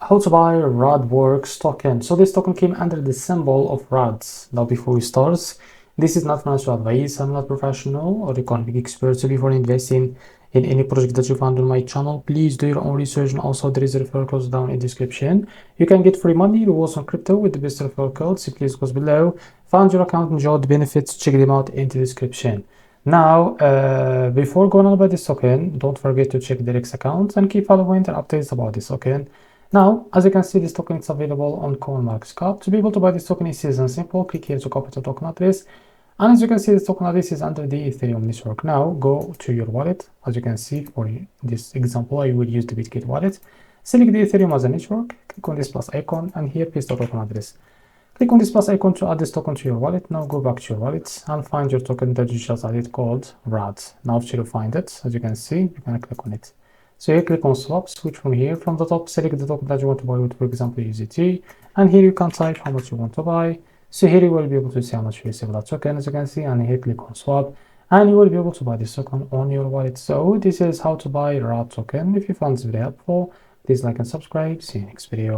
How to buy Radworks token. So this token came under the symbol of RADs. Now before we start, this is not financial advice. I'm not professional or economic expert. So before investing in any project that you found on my channel, please do your own research. And also there is a referral code down in the description. You can get free money rewards on crypto with the best referral code. So please go below, find your account, enjoy the benefits, check them out in the description. Now, before going on about this token, don't forget to check the REFERRAL account and keep following the updates about this token. Now, as you can see, this token is available on CoinMarketCap. To be able to buy this token is easy and simple. Click here to copy the token address. And as you can see, this token address is under the Ethereum network. Now, go to your wallet. As you can see, for this example, I will use the Bitget wallet. Select the Ethereum as a network. Click on this plus icon and here paste the token address. Click on this plus icon to add this token to your wallet. Now go back to your wallet and find your token that you just added called RAD. Now after you find it, as you can see, you can click on it. So here click on swap, switch from here. From the top, select the token that you want to buy with, for example, USDT. And here you can type how much you want to buy. So here you will be able to see how much you receive that token, as you can see. And here click on swap. And you will be able to buy this token on your wallet. So this is how to buy RAD token. If you found this video helpful, please like and subscribe. See you next video.